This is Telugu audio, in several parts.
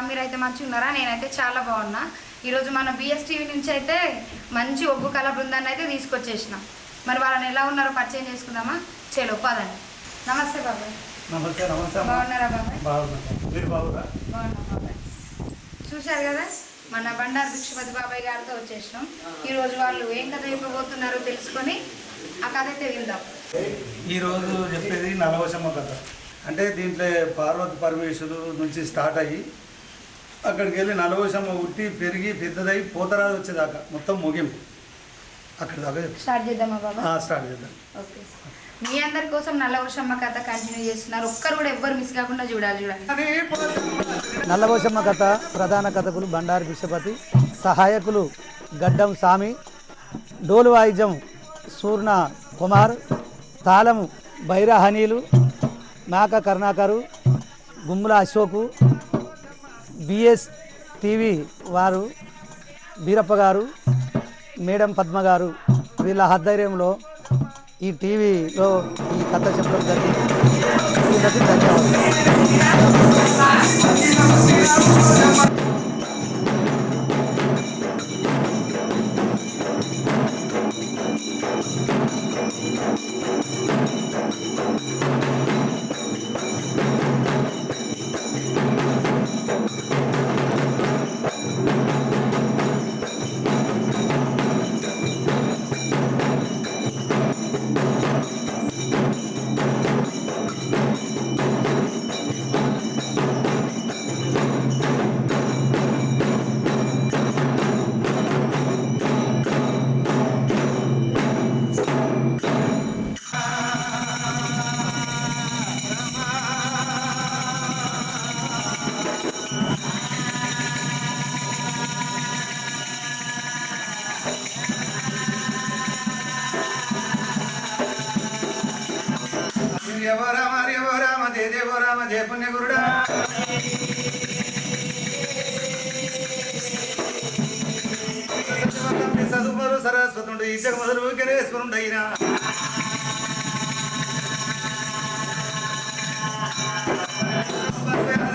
మీరైతే మంచిగా ఉన్నారా? నేనైతే చాలా బాగున్నా. ఈరోజు మన బిఎస్టీవీ నుంచి అయితే మంచి ఒగ్గు కళ బృందాన్ని అయితే తీసుకొచ్చేసినాం. మరి వాళ్ళని ఎలా ఉన్నారో పరిచయం చేసుకుందామా? చలో పదండి. నమస్తే బాబాయ్. నమస్తే. నమస్తే. బాగున్నారా బాబాయ్? మీరు బాగున్నా? బాగున్నా బాబాయ్. చూశారు కదా, మన బండారు భిక్షపతి బాబాయ్ గారితో వచ్చేసినాం. ఈరోజు వాళ్ళు ఏం కథ చెప్పబోతున్నారో తెలుసుకొని ఆ కథ అయితే విందాం. ఈరోజు చెప్పేది నలవశమ్మ కథ. అంటే దీంట్లో పార్వతి పరమేశ్వరు నుంచి స్టార్ట్ అయ్యి అక్కడికి వెళ్ళి నలవశమ్మ ఉట్టి పెరిగి పెద్దదై పోతరాజు వచ్చేదాకా మొత్తం ముగింపు అక్కడ దాకా స్టార్ట్ చేద్దామా బాబా? స్టార్ట్ చేద్దాం. ఓకే. మీ అందరి కోసం నల్లవశమ్మ కథ కంటిన్యూ చేస్తున్నారు. ఒక్కరు కూడా ఎవ్వరు మిస్ కాకుండా చూడాలి. నల్లవశమ్మ కథ ప్రధాన కథకులు బండారు భిక్షపతి, సహాయకులు గడ్డం సామి, డోలు వాయిద్యం సూర్ణ కుమార్, తాళము బైరహనీలు, మేక కరుణాకరు, గుమ్ముల అశోకు, బిఎస్ టీవీ వారు బీరప్ప గారు, మేడం పద్మ గారు, వీళ్ళ ఆధ్వర్యంలో ఈ టీవీలో ఈ కథ చెప్పడం జరిగింది. వీళ్ళకి ధన్యవాదాలు. రామ జయ జయ రామ జయ పుణ్య గురుడా. సదుపరు సరస్వతుండు ఈ జగమదులు గణేశ్వరుండైనా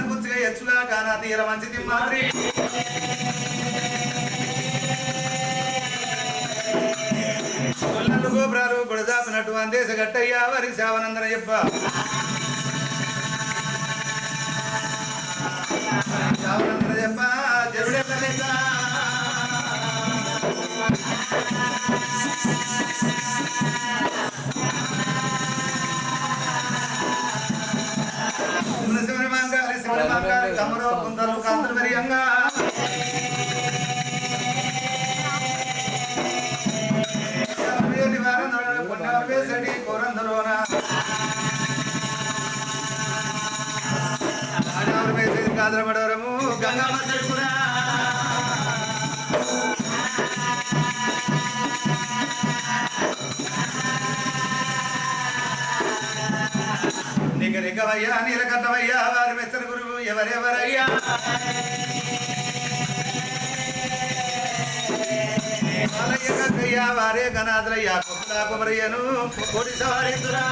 గుచ్చిగా ఎచ్చుగా కానా తీర మంచిది మాదిరి గోపురాలు గుడదాపినట్టు అందేశ గట్టయ్యా వారి శావనందన చెప్ప శావనందన చెప్ప జరుడే శివని మంగారి శివని మంగారి తమరో కుందరు కాంతులు మెరియంగా పొన్నవేసడి కోరందలోన ఆడవరు వేసేది కాదరబడవరము గంగమ్మ తడుపున నిగనిగవయ్యా నీలకట్టవయ్యా వారి మెచ్చని గురువు ఎవరెవరయ్యా వారే గణాదులయ్యా కొప్పులా కొమరయ్యను కోడి సవారీతురా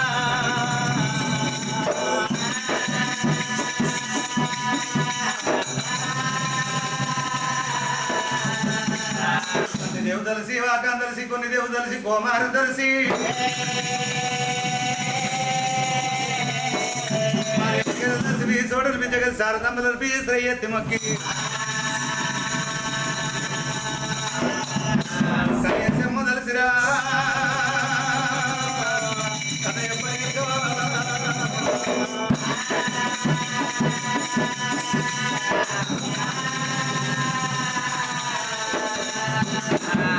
కొన్ని దేవు తెలిసి వాకం తెలిసి కొన్ని దేవు తెలిసి కోమారు తెలిసి చూడలు జగత్ శారదమ్మలు శ్రేయత్తి మొక్కి తెలిసిరా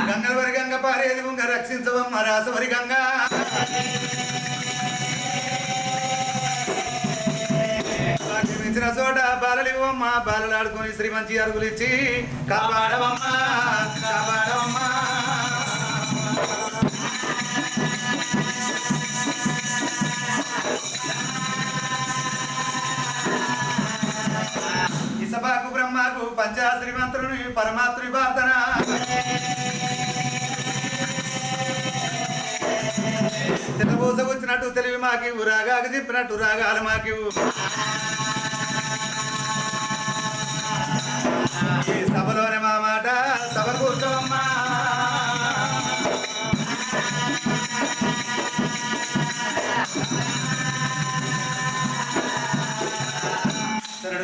గంగవరి గంగ పారేది ముంగ రక్షించవమ్మ రాసవరి గంగ ఇచ్చిన చోట బాలలివమ్మ బాలలాడుకొని శ్రీ మంచి అరుగులు ఇచ్చి కాపాడవమ్మ కాపాడవమ్మ ఇసబాకు బ్రహ్మకు పంచాశ్రీ మంత్రుని పరమాత్రి ప్రార్థన తెలుగుస వచ్చినట్టు తెలివి మాకివు రాగాకు చెప్పినట్టు రాగాలు మాకివు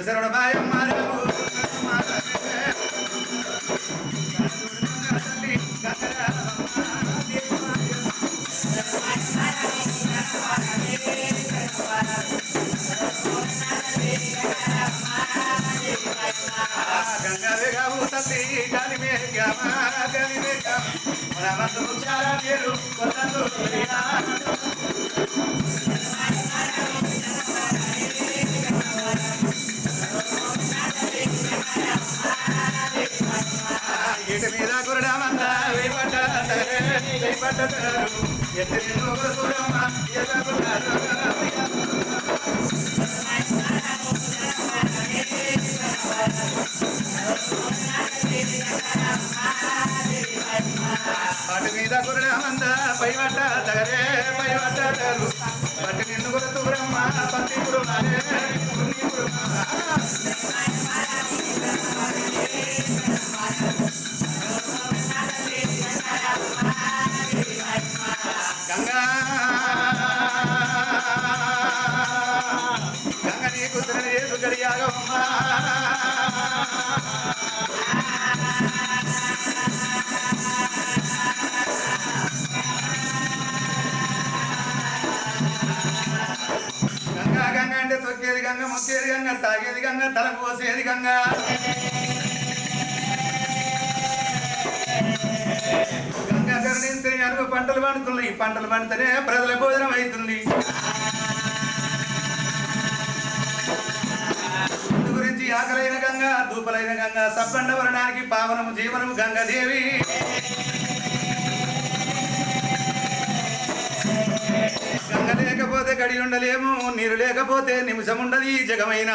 శరణ మాయమ్మ గంగా తల్లి కలిమే కలిమే చాలా పేరు ఇటు మీద గురుడామంత ఎత్తు పాటి మీద గురుడామంత పైవట తగరే పైవట్టారు పట్టి నిన్ను గుర్తు బ్రహ్మ పత్తి గురుమారే గంగా గంగ నీకు తిరగేసు గడియాగమ్మా గంగా గంగ అంటే తొక్కేది గంగ మొక్కేది గంగ తాగేది గంగ తల పోసేది గంగ గంగా కరుణిస్తే అనుకో పంటలు పండుతున్నాయి పంటలు పండితేనే ప్రజల భోజనం అవుతుంది ముందు గురించి ఆకలైన గంగ దూపలైన గంగ సబ్బండ వరణానికి పావనము జీవనము గంగాదేవి గంగ లేకపోతే గడి ఉండలేము నీరు లేకపోతే నిమిషం ఉండదు ఈ జగమైన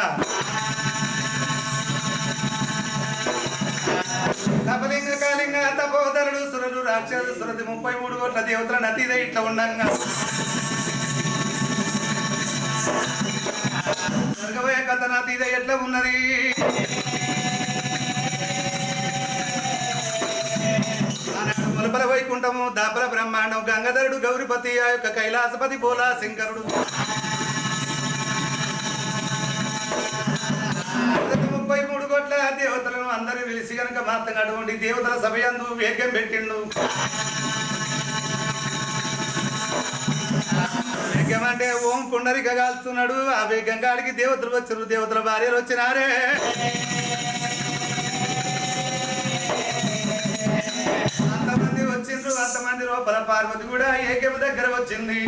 తపలింగ కాలింగ తపోదరుడు సురుడు రాక్షసు సురతి 33 కోట్ల దేవతల నతిదే ఇట్లా ఉండంగా స్వర్గవయ కథ నతిదే ఎట్లా ఉన్నది ములపల వైకుంఠము దాపల బ్రహ్మాండం గంగాధరుడు గౌరిపతి ఆ యొక్క కైలాసపతి బోలా శంకరుడు 33 కోట్ల దేవతలను అందరూ వెలిసి గనక మాత్రం అటువంటి దేవతల సభయందు వేగం పెట్టిండు వేగం అంటే ఓం పుండరిక కాల్స్తున్నాడు ఆ వేగం కాడికి దేవతలు వచ్చారు దేవతల భార్యలు వచ్చినారే అంతమంది వచ్చిండ్రు అంతమంది లోపల పార్వతి కూడా ఏకం దగ్గర వచ్చింది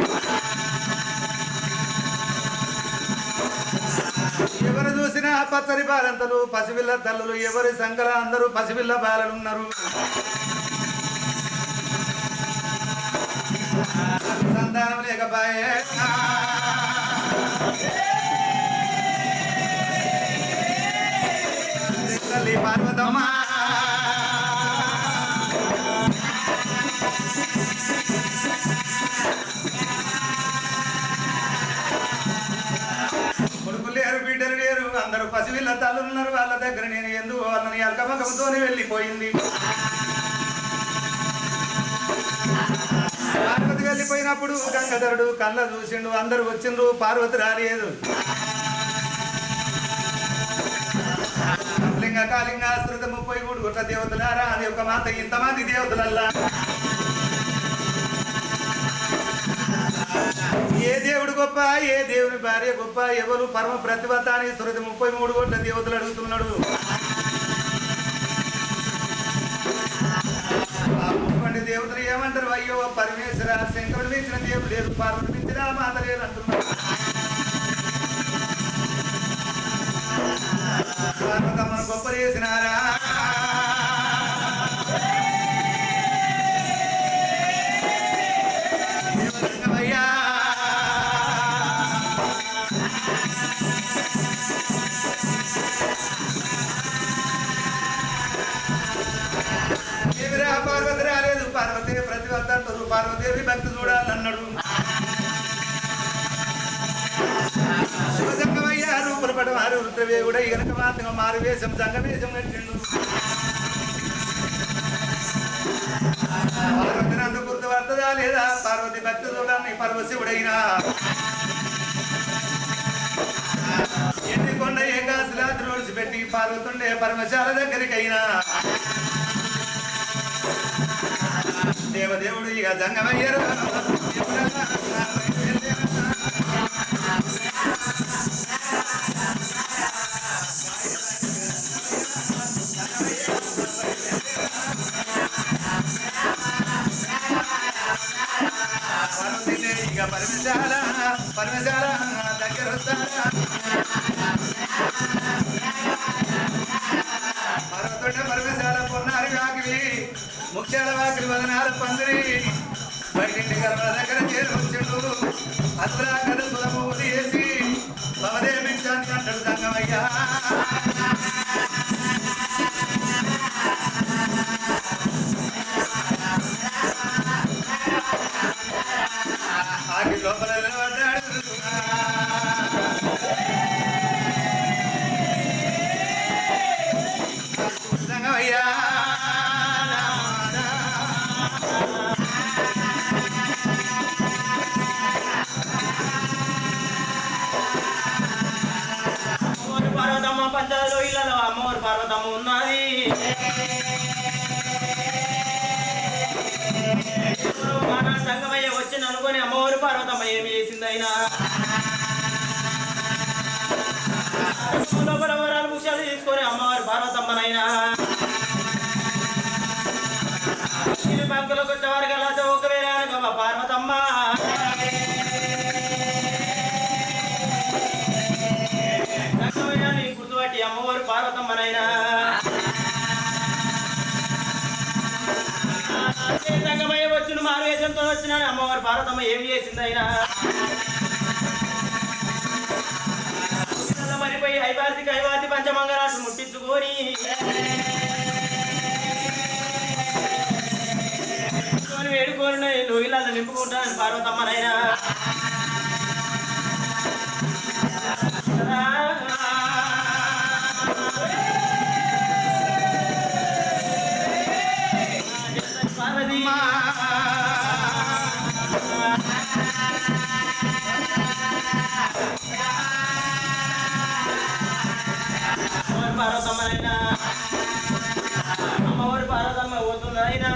ఎవరు చూసినా పచ్చని బాలంతలు పసిపిల్ల తల్లులు ఎవరి సంకల అందరూ పసిపిల్ల బాలలు ఉన్నారు సంతానం లేకపాయే తల్లి పార్వతమ్మ లేరు బిడ్డలు లేరు అందరూ పసివిల్ల తల్లు ఉన్నారు వాళ్ళ దగ్గర నేను ఎందుకు వాళ్ళని అల్కమకంతోనే వెళ్ళిపోయింది పార్వతి వెళ్ళిపోయినప్పుడు గంగాధరుడు కళ్ళ చూసిండు అందరూ వచ్చిండ్రు పార్వతి రాలేదు లింగ కాలింగ శ్రుత 33 కోట్ల దేవతలారా అది ఒక మాత ఇంతమంది దేవతలల్లా ఏ దేవుడు గొప్ప ఏ దేవుని భార్య గొప్ప ఎవరు పరమ ప్రతిభత అని సురతి 33 కోట్ల దేవతలు అడుగుతున్నాడు దేవతలు ఏమంటారు అయ్యో పరమేశ్వర శంకరుడు మించిన దేవుడు లేదు పార్వతి మించిన మాత లేదు అంటున్నారు పార్వతమ్మను గొప్ప చేసినారా పార్వతి రాలేదు పార్వతి ప్రతిభత అంటారు పార్వదేవి భక్తి చూడాలన్నాడు శివజంగమయ్య రూపుల పడ మారు రుద్రవేగుడ ఇగనక మాత్రం మారు వేషం జంగవేషం కట్టిండు పార్వతి నందు గుర్తుపడుతుందా లేదా పార్వతి భక్తి చూడాలని పరమశివుడైనా ఎన్ని కొండ ఏకాశిలా అర్ధరాత్రి ఒడిచిపెట్టి పార్వతుండే పరమశాల దగ్గరికైనా దేవదేవుడు ఇక జంగమయ్యారు. ఇక పరమశాల దగ్గర పర్వతుండ పరమశాల పొన్నారి వాకిలి ముఖ్యాల వాకిలి వదనాల పందిరి బయటింటి కలవల దగ్గర చేరుకొచ్చిండు. అసలు కథ సులభూతి వేసి భవదేవించాన్ని అంటాడు సంగమయ్యా. ఆకి లోపల నిలబడ్డాడు. సంగమయ్యా పార్వతమ్మ పంచాయతీలో ఇళ్లలో అమ్మవారు పార్వతమ్మ ఉన్నది. మన సంగమయ్య వచ్చింది అనుకొని అమ్మవారు పార్వతమ్మ ఏమి చేసిందైనా లోపల వరాలు ముఖ్యాలు తీసుకొని అమ్మవారు పార్వతమ్మనైనా పక్కలకు వచ్చేవారు కలతో ఒకవేళ అనుకో పార్వతమ్మ సంగమయ్య గుర్తుపట్టి అమ్మవారు పార్వతమ్మనైనా సంగమయ్య వచ్చిన మారువేషంతో వచ్చిన అమ్మవారు పార్వతమ్మ ఏమి చేసిందైనా మరిపోయి ఐవార్తి పంచమంగళాలు ముట్టించుకొని వేడుకొని నువ్వు ఇలా నింపుకుంటాను పార్వతమ్మనైనా పార్వతీ పార్వతమ్మనైనా అమ్మవారు పార్వతమ్మ పోతుందైనా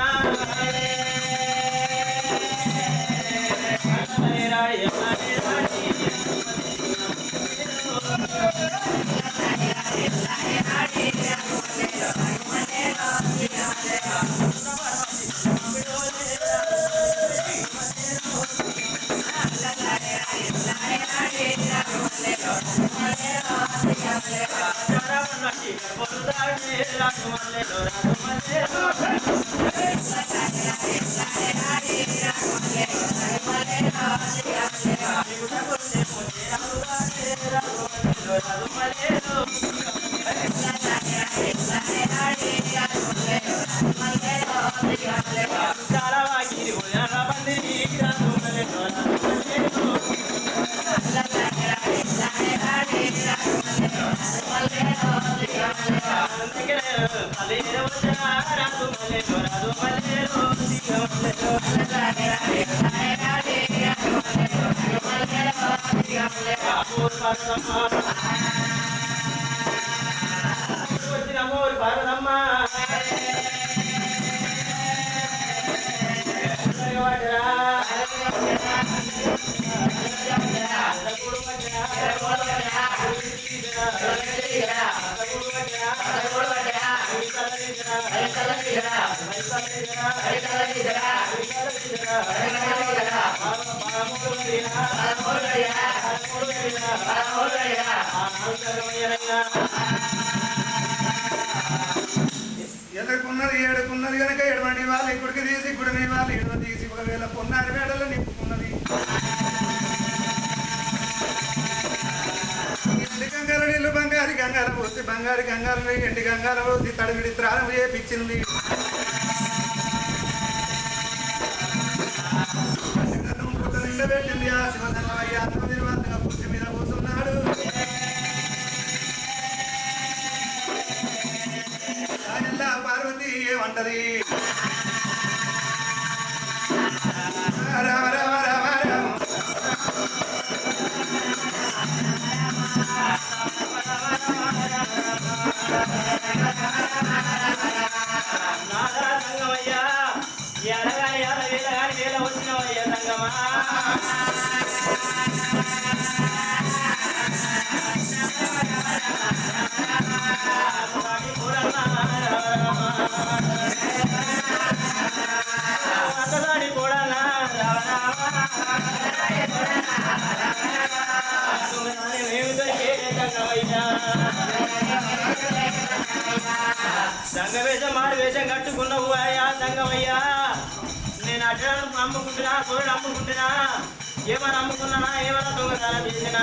చాలా వాకి వచ్చిన అమ్మవారు పార్వతమ్మ ఎదుర్కొన్నది ఏడుకున్నది కనుక ఎడవండి వాళ్ళు ఇక్కడికి తీసి గుడిని వాళ్ళు ఎడవ తీసి ఒకవేళ పొన్నారి వేడలో నింపుకున్నది. ఎండి గంగాల నీళ్ళు బంగారు గంగాల పోసి బంగారు గంగాల ఎండి గంగాల పోసి తడివిడి త్రాణం చేపించింది. పెట్టింది ఆ శివధనవయ్య పుట్టి మీద కూర్చున్నాడు. పార్వతి ఏమంటది రామ రామ రామ రామ రామ సంగమయ్యా నేను అడ్డాను అమ్ముకుంటున్నా కొరడు అమ్ముకుంటున్నా ఏమైనా అమ్ముకున్నానా ఏమైనా దొంగతనం చేసినా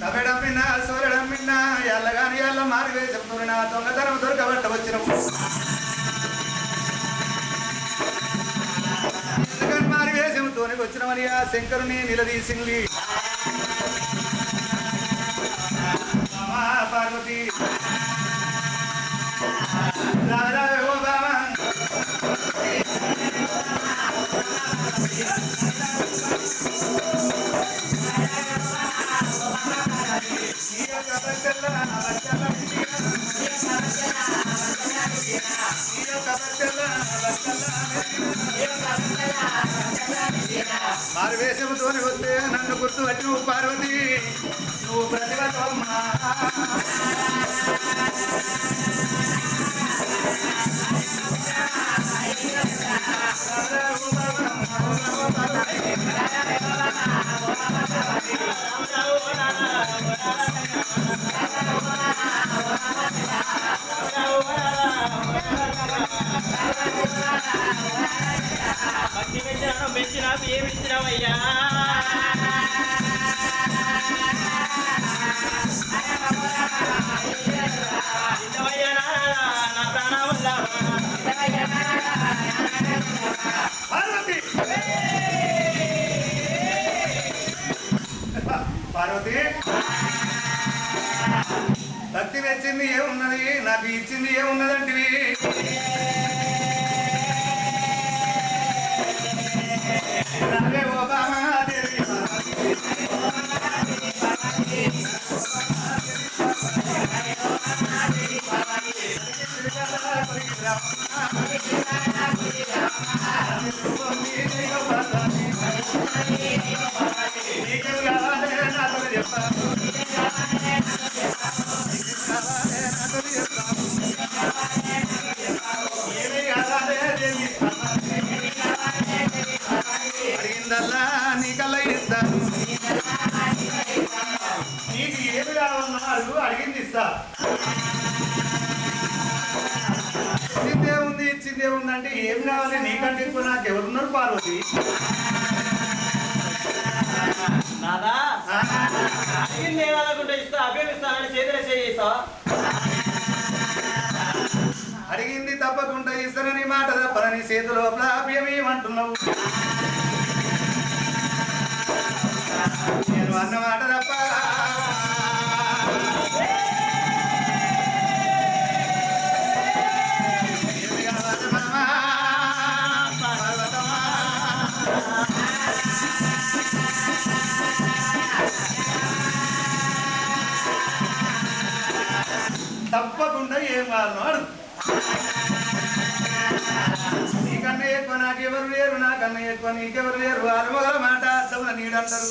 తగడమ్మినా సోరడమ్మినా ఎల్లగాని ఎల్ల మారి వేసపుతున్నా దొంగతనం దొరకబట్ట వచ్చినప్పుడు మారి వేసంతోనే వచ్చినవని ఆ శంకరుని నిలదీసింది పార్వతి రాజా ఓ బామా మారువేషముతోని వస్తే నన్ను గుర్తు పట్టి నువ్వు పార్వతి నువ్వు ప్రతిభతమ్మా భక్తి పెంచినాను పెంచినా ఏమిచ్చినావయ్యా ఇంతవయ్యా నా ప్రాణవల్ల పార్వతి పార్వతి భక్తి మెచ్చింది ఏమున్నది నాకు ఇచ్చింది ఏమున్నదంటివి రావే ఓ బామాదేవి అడిగిందల్లా నీకల్లా ఇస్తాను నీకు ఏమి కావాలన్నారు అడిగింది ఇస్తా ఇచ్చిందే ఉంది ఇచ్చిందే ఉంది అంటే ఏమి కావాలి నీకంటే ఎక్కువ నాకు ఎవరున్నారు పార్వతి నాదా అడిగింది ఏమనుకుంటే ఇస్తా అభ్యమిస్తానని చేతులు చేయిస్తా అడిగింది తప్పకుండా ఇస్తానని మాట తప్పనని చేతిలో అభ్యమేమంటున్నావు నేను అన్న మాట తప్ప తప్పకుండా ఏం కాదు నీకన్నా ఎక్కువ నాకెవరు లేరు నాకన్నా ఎక్కువ నీకెవరు లేరు వారు మొదల మాట అర్థముల నీడంటారు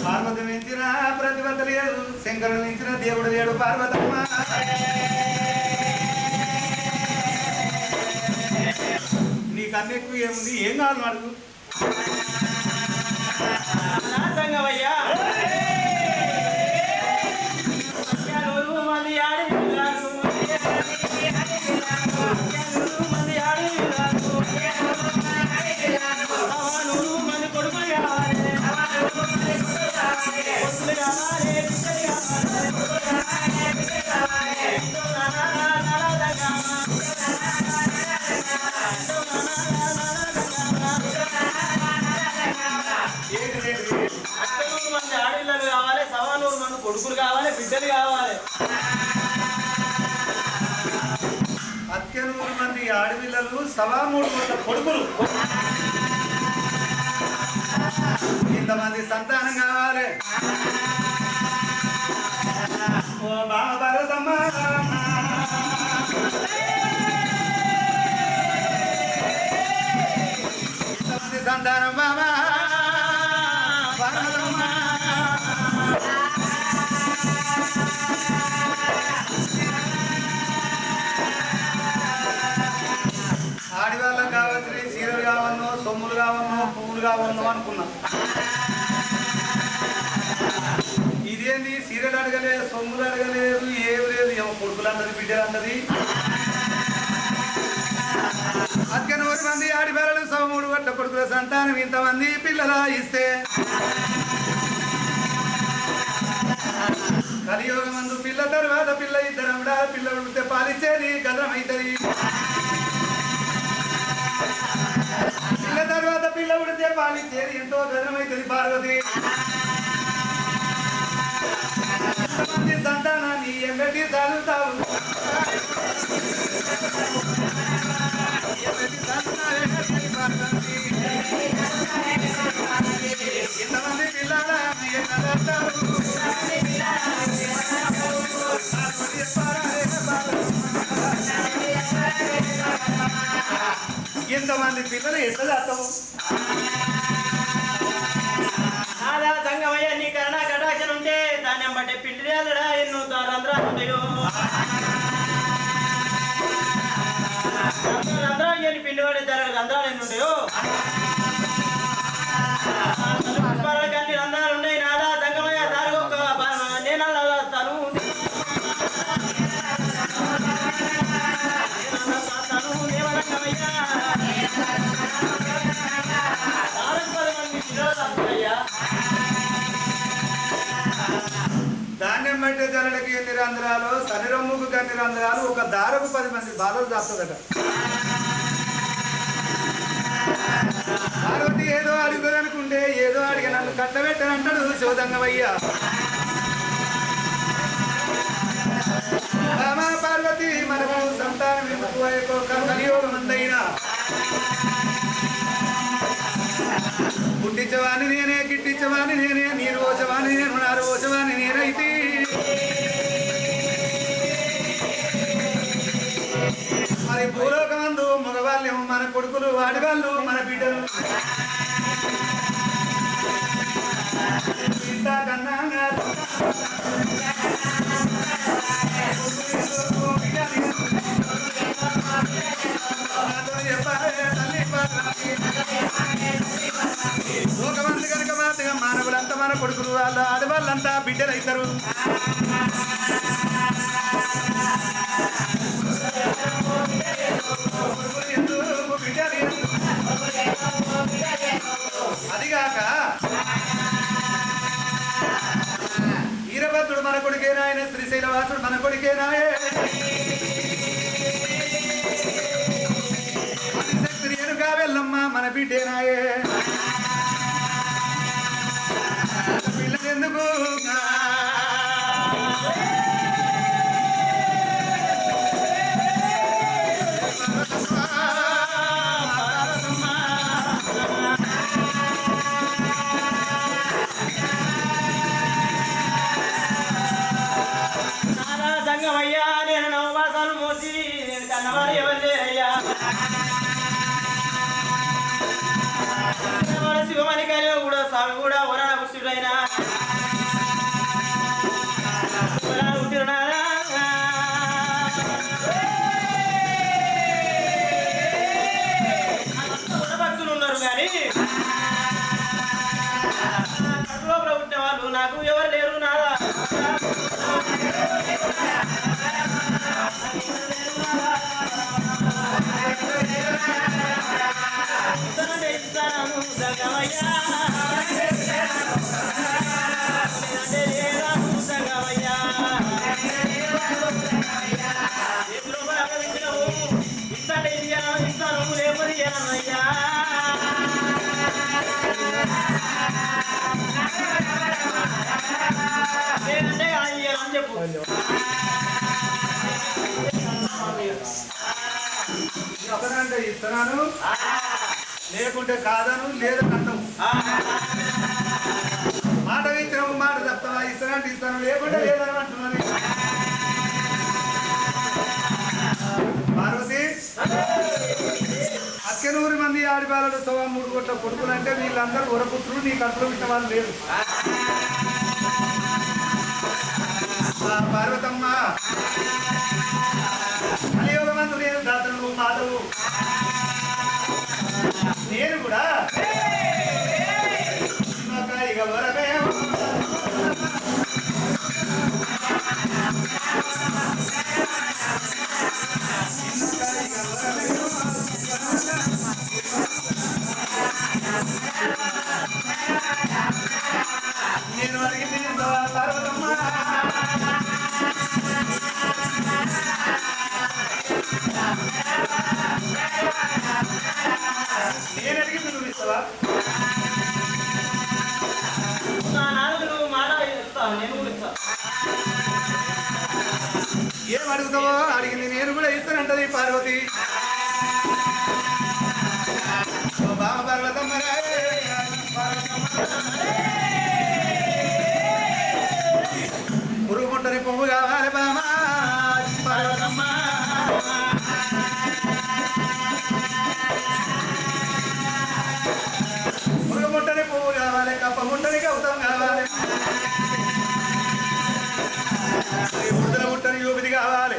పార్వతి మించిన ప్రతిభత లేదు శంకరుడు మించిన దేవుడు లేడు పార్వతమ్మ నీకన్నా ఎక్కువ ఏముంది ఏం కాదు అడుగు సంగమయ్యా మంది ఆడి మంది కొడుకులు కావాలి మంది ఆడపిల్లలు కావాలి 100 మంది కొడుకులు కావాలి బిడ్డలు కావాలి 100 మంది ఆడపిల్లలు 3 కొడుకులు ఇంతమంది సంతానం కావాలి ఓ బామ పార్వతమ్మ ఇంతమంది సంతానం బామ పార్వతమ్మ కావన్నో పువ్వులు కావన్నో అనుకున్నా. ఇదేంది సీరియల్ అడగలేదు, సొమ్ములు అడగలేదు, ఏమి లేదు. ఏమో కొడుకులు అన్నది, బిడ్డలు అన్నది. 11 మంది ఆడిపిల్లలు 3 గొట్ల కొడుకుల సంతానం ఇంతమంది పిల్లల ఇస్తే కలియోగమందు పిల్ల తర్వాత పిల్ల ఇద్దరముడా పిల్ల ఉడితే పాలిచ్చేది గదరమైతుంది. పిల్ల తర్వాత పిల్ల ఉడితే పాలిచ్చేది ఎంతో గదరమైతుంది. పార్వతి ఇంతమంది సంతానాన్ని ఎంబెట్టి చదువుతావు, ఇంతమంది పిల్లల ఇంతమంది పిల్లలు ఎట్లా చేస్తావు? నాదా సంగమయ్య నీ కరుణ కటాక్షణ ఉంటే దాన్ని బట్టే పిండిరా ఎన్నో రంధ్రాలు ఉంటాయో. రంధ్రాలు ఎన్ని పిండి పడే రంధ్రాలు ఎన్ని ఉంటాయో. అన్ని రంధ్రాలు ఉన్నాయి. నాదా సంగమయ్య దానికి ఒక నేను తను ధాన్యం పట్టే జనులకి ఎన్ని రంధ్రాలు, శనిరొమ్ముకు ఎన్ని రంధ్రాలు, ఒక దారకు 10 మంది బాలలు దాస్తుందట. పార్వతి ఏదో అడుగుదనుకుంటే ఏదో అడిగి నన్ను కట్టబెట్టనంటాడు శివదంగమయ్య. పార్వతి మనకు సంతానం ఎందుకు కలియోగం అందైనా పుట్టించవాణి నేనే, గిట్టించవాణి నేనే, నీరు పోసవాణి నేను, నారు పోసవాణి నేనైతే. మరి భూలోకమందు మగవాళ్ళేమో మన కొడుకులు, ఆడవాళ్ళు మన బిడ్డలు. ఇంతకన్నా లోకమంది కనుక మాత్రమే మానవులంతా మన కొడుకులు, వాళ్ళ ఆడవాళ్ళంతా బిడ్డలు అవుతారు. అదిగాక వీరభద్రుడు మన కొడుకేనా, ఆయన శ్రీశైలవాసుడు మన కొడుకేనాయే. రేణుకా వెళ్ళమ్మ మన బిడ్డేనాయే. పిల్లలెందుకు సంగమయ్యా నేను నవమాసాలు మోసి నేను కన్నవారు ఎవరు లేరయ్యా. శివమణి కానీ కూడా స్వామి కూడా వరాణ పుట్టుడైనా పుట్టినారా భక్తులు ఉన్నారు కానీ లోపల పుట్టిన వాళ్ళు నాకు ఎవరు లేరు. నాదా ఒకనంటే ఇస్తున్నాను, లేకుంటే కాదను, లేదనంటావు. మాట ఇచ్చినావు, మాట చెప్తావా? ఇస్తానంటే ఇస్తాను, లేకుంటే లేదని అంటున్నాను. పార్వతి 11 మంది ఆడిపాలలు 3 కోట్ల కొడుకులు అంటే వీళ్ళందరూ వరపుత్రులు, నీ కడుపులో పెట్టిన వాళ్ళు లేరు. పార్వతమ్మ కలియోగమందు నేను దాతను మాధవు, నేను కూడా నేను అడిగింది నువ్వు ఇస్తావా? నా నాలుగు నువ్వు మాట ఇస్తావు, నేను కూడా ఇస్తా. ఏం అడుగుతావో అడిగింది నేను కూడా ఇస్తానంటది పార్వతి. ఓ బామ పార్వతమ్మ పురుగుముట్టని పువ్వు కావాలి బామ పార్వతమ్మ. పురుగుముట్టని పువ్వు కావాలి, కప్ప ముట్టని గౌతం కావాలి, ముద్దల ముట్టని యూపిది కావాలి.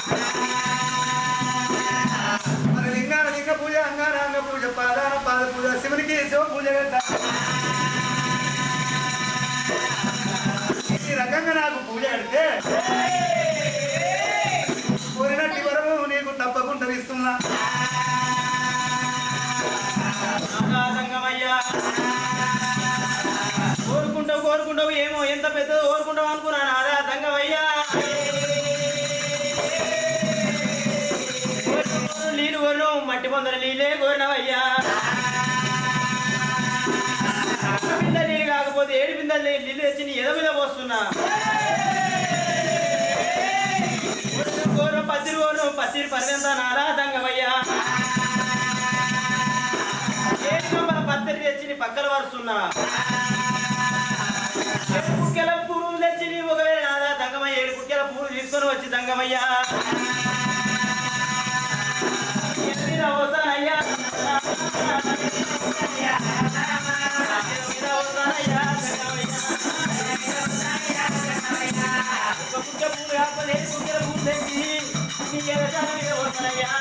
మరి లింగాన లింగ పూజ, అంగాన అంగ పూజ, పాదాన పాద పూజ, శివునికి శివ పూజ కట్ట. ఈ రకంగా నాకు పూజ కడితే కోరినట్టి వరము నీకు తప్పకుండా ఇస్తున్నా. కోరుకుంటావు కోరుకుంటావు ఏమో ఎంత పెద్దదో కోరుకుంటావు అనుకున్నాను. అదే సంగమయ్యా నీళ్ళు కోరు మట్టి పొందర నీళ్ళే కోరినవయ్యా. బింద నీళ్ళు కాకపోతే 7 బిందెలు నీళ్ళు తెచ్చి నీ ఎద మీద పోస్తున్నా. కోరు పత్తిరి పరిగెంత నారా సంగమయ్యా. 7 గంపల పత్తిరి తెచ్చి నీ పక్కన పరుస్తున్నా. 7 కుక్కెల పూలు తెచ్చి నీ ఒకవేళ నాదా సంగమయ్య 7 కుక్కెల పూలు తీసుకొని వచ్చి సంగమయ్యా వస్తానయ్యా. ఒక కుక్క పూలు కాకపోతే 7 కుక్కెల పూలు తెచ్చి నీ ఎదజాల మీద వస్తానయ్యా.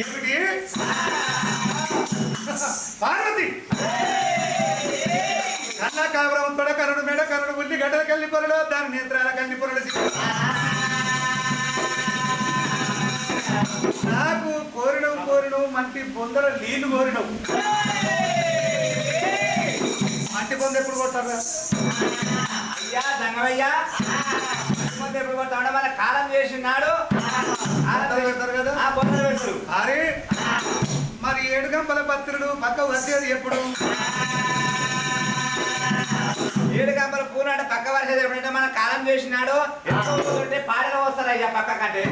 ఏమిటి పార్వతి కన్న కావరం తొడకరుడు మెడకరుడు ఉల్లి గడ్డల కల్లి పొరడు దాని నేత్రాల కల్లి పొరడు. నాకు కోరినవు మంటి బొందర నీళ్లు కోరినవు. మంటి బొంద ఎప్పుడు కొట్టారా అయ్యా సంగమయ్యా ఎప్పుడు కొడతాడు మన కాలం చేసినాడు పెడతారు కదా ఆ బొమ్మలు పెడతారు. అరే మరి 7 గంపల పత్రులు పక్క వచ్చేది ఎప్పుడు? 7 గంపల పూలు అంటే పక్క వర్షం ఎప్పుడంటే మన కాలం చేసినాడు. ఎక్కువ పాడగా వస్తారు అయ్యా పక్క కంటే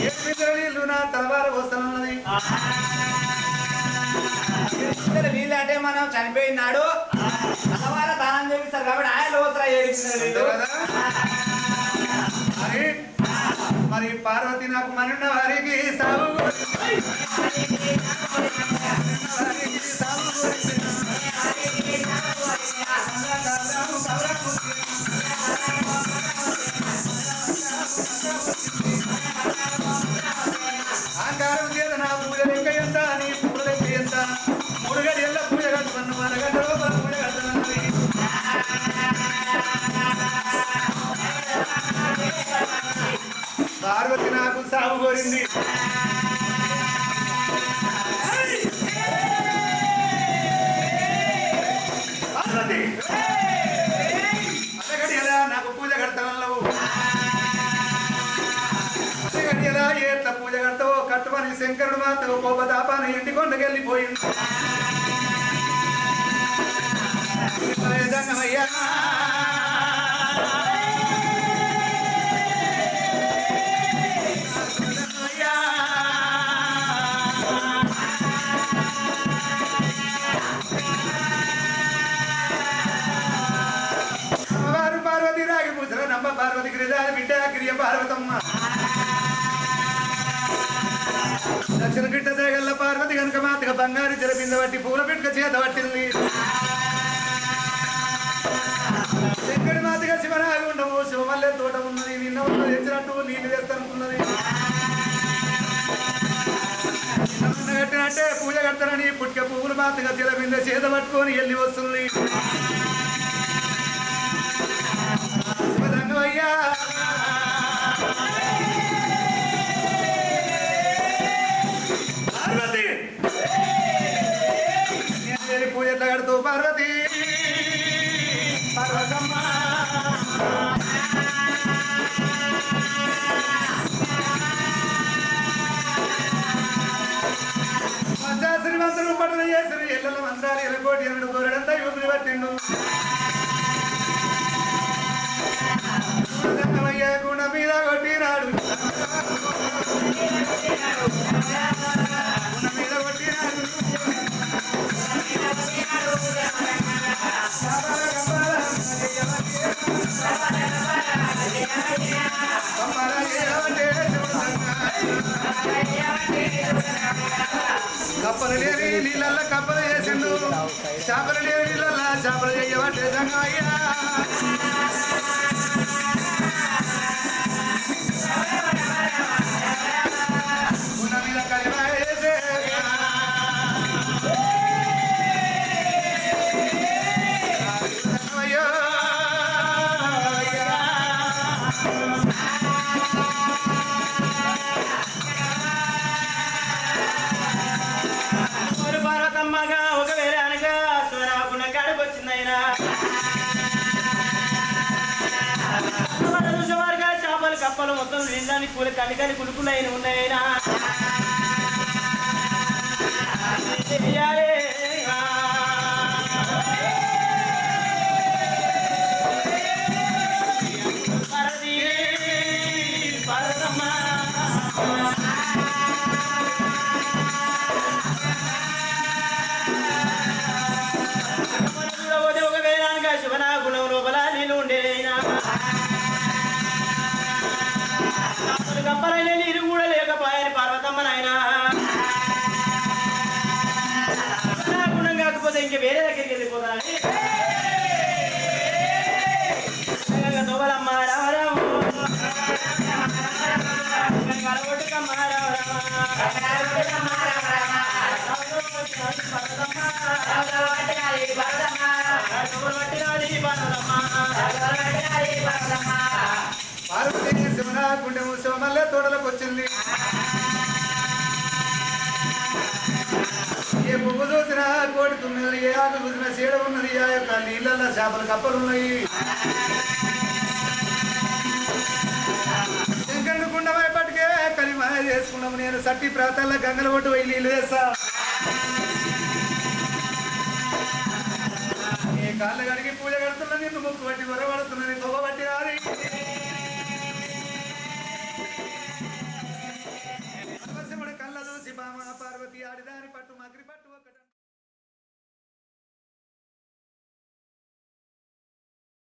7 బిందెల నీళ్లు నా తలవార వస్తున్నది. నీళ్ళు అంటే మనం చనిపోయినాడు తలవార దానం చేపిస్తారు కాబట్టి ఆయన వస్తారా ఏడు కదా అరే మరి పార్వతి నాకు మనున్న వారికి సాగు ఆకారం చేత నా పూజ లెక్క ఎంత నీ పూజ లెక్క ఎంత 3 గడియల్ల పూజ కట్టుకున్న మన గంట లోపల పూజ కట్టుకున్నది. పార్వతి నాకు సాగు కోరింది. పార్వతి అడగడియలా నాకు పూజ కడతావు, అడగడియలా ఎట్ల పూజ కడతావో కట్టుమని శంకరుడు మాత్రం కోపదాపాన ఇంటి కొండకెళ్ళిపోయింది. అయ్యా పార్వతి రాగి పూసల నమ్మ పార్వతి గిరిజాల బిడ్డ గిరియ పార్వతమ్మ దక్షిణ గిట్ట దేగల్ల పార్వతి కనుక మాతగా బంగారు చెరపింద బట్టి పూల పిట్క చేత పట్టింది. శంకడి మాతగా శివనాగి ఉండవు శివమల్లె తోట ఉన్నది నిన్న ఉన్నది తెచ్చినట్టు నీళ్ళు తెస్తానుకున్నది. కట్టినట్టే పూజ కడతానని పుట్టిక పువ్వులు మాతగా చెరపింద చేత పట్టుకొని వెళ్ళి వస్తుంది. అయ్యా అందరూ పట్టణ చేసిన ఎల్లల మంత్రాలు ఎలకోటి ఎన్నడు కోరడంతా యూపిని పట్టిండు గుణ మీద కొట్టినాడు గుణ మీద కొట్టినాడు కప్పలు లేని నీళ్ళల్లో కప్పలు చేసిండు చేపలు లేని నీళ్ళల్లో చేపలు చేయబట్టే సంగయ్యా ఉన్న మీద కలిమా వేసే అయ్యో పార్వతమ్మగా ఒకవేళ అనగా శివరాకున్న కాడికి వచ్చిందైనా చూసేవారుగా చేపలు కప్పలు మొత్తం నిండాన్ని పూల కనికని కులుకులైన ఉన్నాయినా శివనా గుణం లోపల నీళ్ళు ఉండేనా గప్పలైన నీరు కూడా లేకపోయాని పార్వతమ్మ నాయన గుణం కాకపోతే ఇంక వేరే దగ్గరికి వెళ్ళిపోతాని తోబలమ్మ రావరాము కలగొట్టుకమ్మ పార్వతీ శివనా గుండెము శివమల్లె తోటలకు వచ్చింది ఏ పువ్వు చూసినా కోడి తుమ్మిది ఏ ఆకు చూసినా చీడ ఉన్నది ఆ యొక్క నీళ్ళల్లో చేపలు కప్పలు ఉన్నాయి శంకరుడు గుండమై పట్టుకే కలిమాయ చేసుకున్నాము నేను సట్టి ప్రాంతాల్లో గంగల ఒట్టు పోయి నీళ్ళు వేస్తా ఏ కాళ్ళ కడిగి పూజ కడుతున్నా నిన్ను ముక్కు పట్టి గొర్రెపడుతున్నా నీ తొవ్వ పట్టి రారి కళ్ళ చూసి బామ పార్వతి ఆడిదాని పట్టు మగ్రి పట్టు